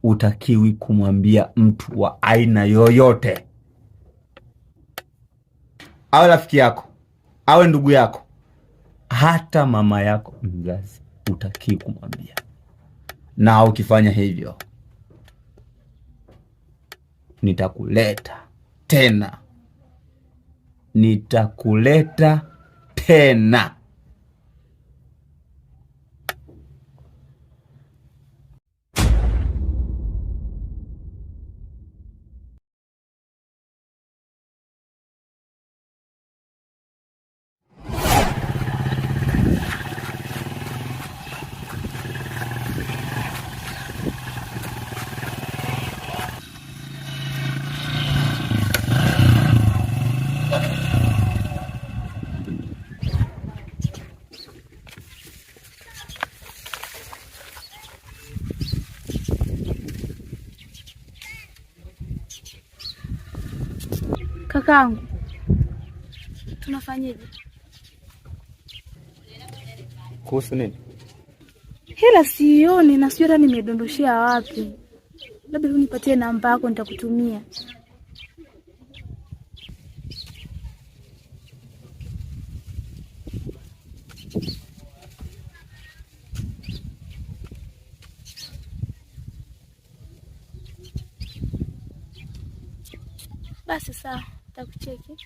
utakiwi kumwambia mtu wa aina yoyote, awe rafiki yako, awe ndugu yako, hata mama yako mzazi utakiwi kumwambia. Na ukifanya hivyo nitakuleta tena. Kakaangu, tunafanyaje? Kuhusu nini? Hela sioni na sijui hata nimedondoshia wapi. Labda unipatie namba yako nitakutumia. Basi sawa, nitakucheki.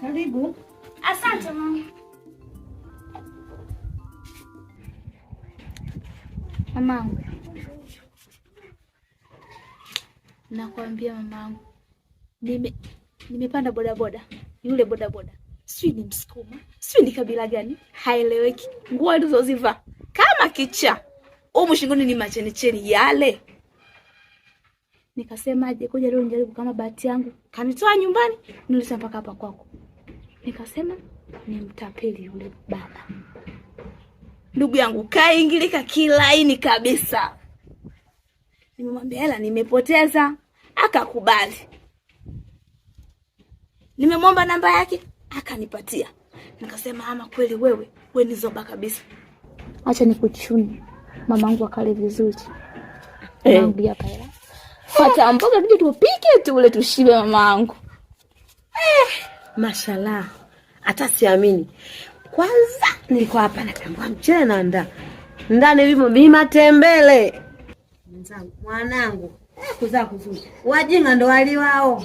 Karibu. Asante mama. Mamangu, nakwambia mamangu, nimepanda bodaboda. Yule bodaboda sijui ni Msukuma, sijui ni kabila gani, haeleweki. Nguo alizozivaa kama kicha, shingoni ni machenicheni yale. Nikasemaje, koja leo nijaribu kama bahati yangu. Kanitoa nyumbani, nilisa mpaka hapa kwako. Nikasema nimtapeli yule baba. Ndugu yangu kaingilika kilaini kabisa. Nimemwambia hela nimepoteza, akakubali. Nimemwomba namba yake, akanipatia. Nikasema ama kweli wewe ni zoba kabisa. Acha nikuchuni. Mamangu akale vizuri. Mamangu hapa hela. Fata mboga tuje tupike tule tushibe mamangu. Mashallah. Hata siamini. Kwanza nilikuwa hapa natambua mchele na nda. Ndani vimo matembele. Mwanangu, kuzaa kuzuri. Wajinga ndo wali wao.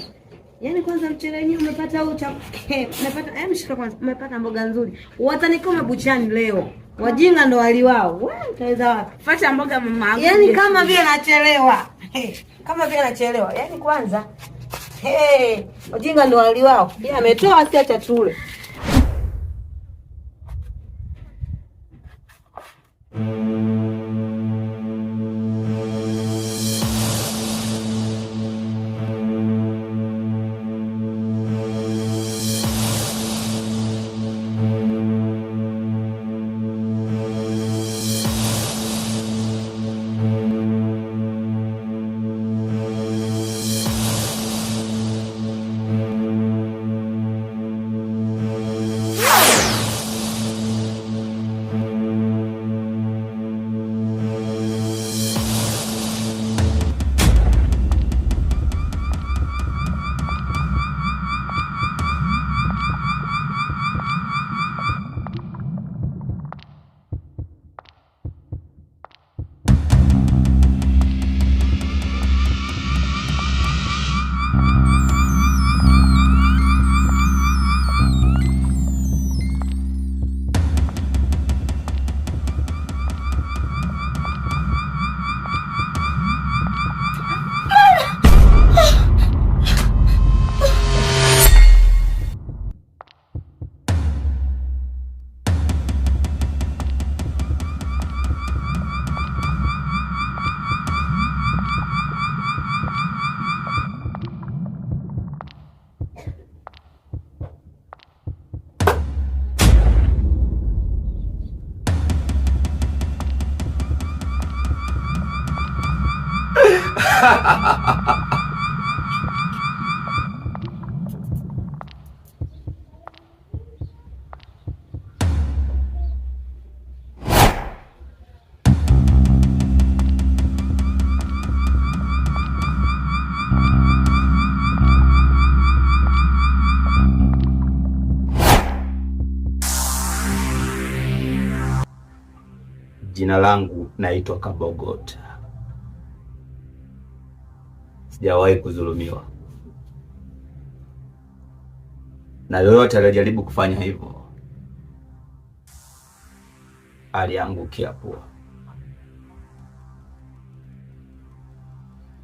Yaani kwanza mchele wenyewe umepata umepata mshika kwanza umepata mboga nzuri. Watanikoma buchani leo. Wajinga ndo wali wao. Wewe utaweza wapi? Fata mboga mamangu. Yaani kama vile nachelewa. Kama vile nachelewa. Yaani kwanza wajinga ndo wali wao. Yeye ametoa asiacha tule. Jina langu naitwa Kabogota. Sijawahi kudhulumiwa na yoyote aliyejaribu kufanya hivyo aliangukia pua.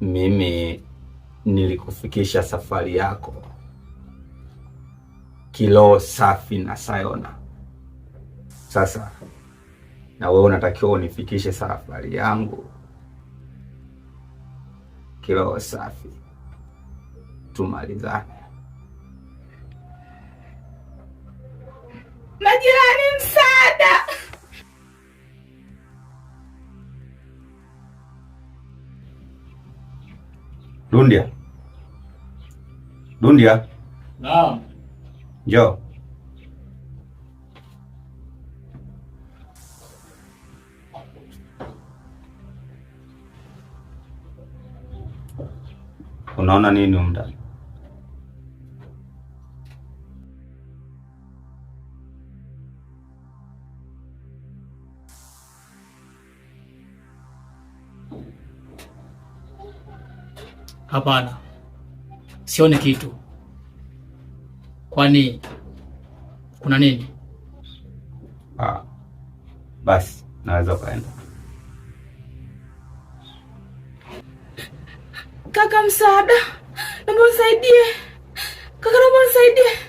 Mimi nilikufikisha safari yako Kilowo safi na Sayona. Sasa na wewe unatakiwa unifikishe safari yangu Kilowo safi, tumalizane. Majirani, msaada! Dundia. Dundia. Naam. Njoo. Unaona nini huko ndani? Hapana, sioni kitu. Kwani kuna nini? Basi naweza kaenda. Kaka, msaada, naomba unisaidie. Kaka, naomba unisaidie.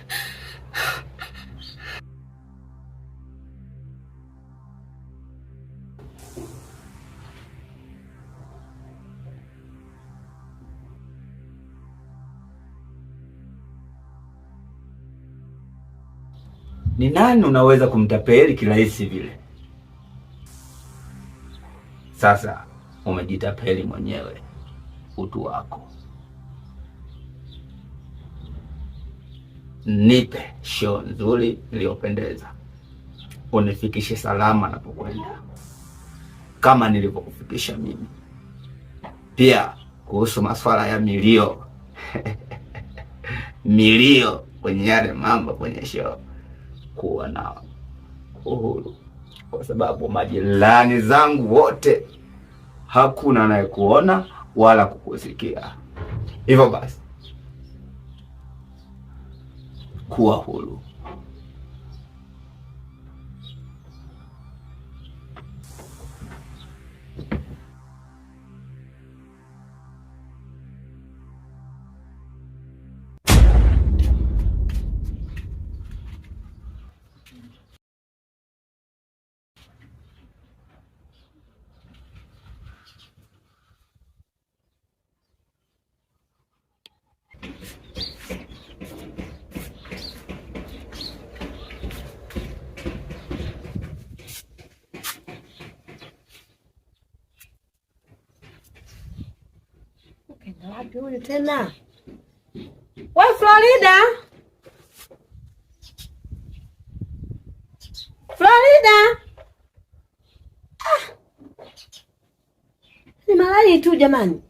Ni nani unaweza kumtapeli kirahisi vile? Sasa umejitapeli mwenyewe, utu wako. Nipe show nzuri iliyopendeza, unifikishe salama napokwenda, kama nilivyokufikisha mimi. Pia kuhusu masuala ya milio milio kwenye yale mambo kwenye show, kuwa na uhuru, kwa sababu majirani zangu wote hakuna anayekuona wala kukusikia. Hivyo basi kuwa huru. Wapi huyu tena? Wewe Florida? Florida? Ni malali tu jamani.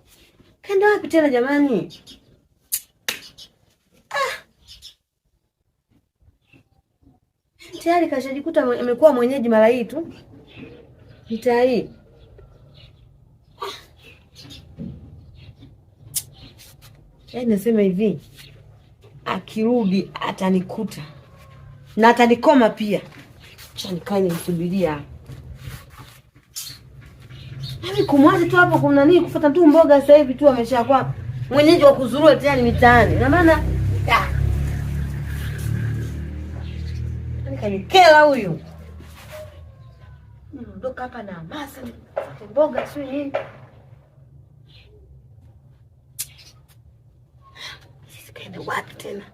Kaenda wapi tena jamani? Tayari kashajikuta amekuwa mwenyeji mara hii tu. Mitaa hii. Yaani nasema hivi, akirudi atanikuta na atanikoma pia. Acha nikae nimsubiria. Yaani kumwacha tu hapo kuna nini kufuata tu mboga sasa hivi tu ameshakuwa mwenyeji wa kuzurua tena mitaani. Na maana kanikela huyu. Ndoka hapa na masa mboga sio nini. Kaenda wapi tena?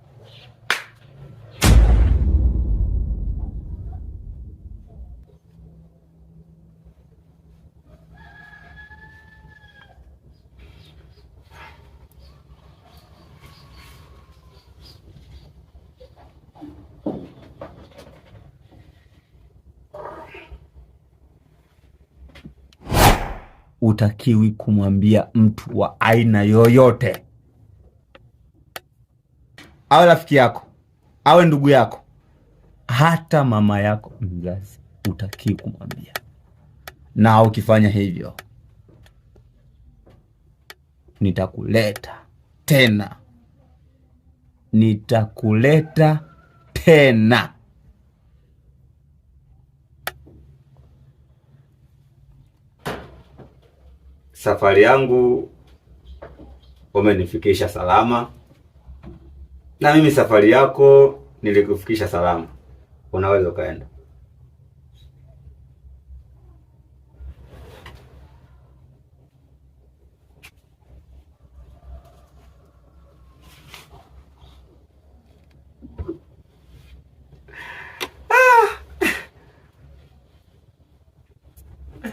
utakiwi kumwambia mtu wa aina yoyote, awe rafiki yako, awe ndugu yako, hata mama yako mzazi, utakiwi kumwambia. Na ukifanya hivyo nitakuleta tena, nitakuleta tena. Safari yangu umenifikisha salama, na mimi safari yako nilikufikisha salama. Unaweza ukaenda.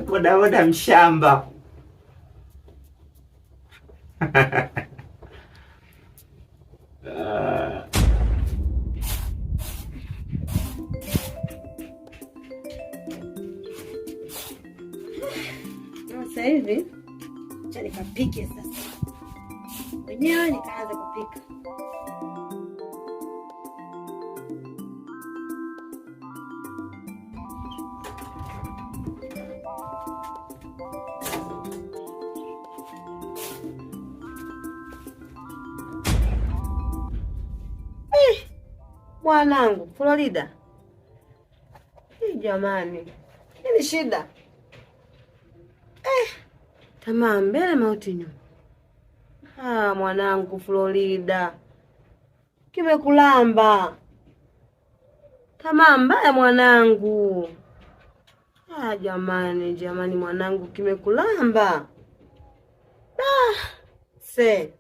Bodaboda mshamba. Sasa hivi acha nikapike sasa. Mwenyewe nikaanza kupika. Mwanangu Florida. Jamani. Nini shida? Tamaa mbele mauti nyuma. Mwanangu Florida. Kimekulamba. Tamaa mbaya mwanangu. Jamani mwanangu kimekulamba. Se.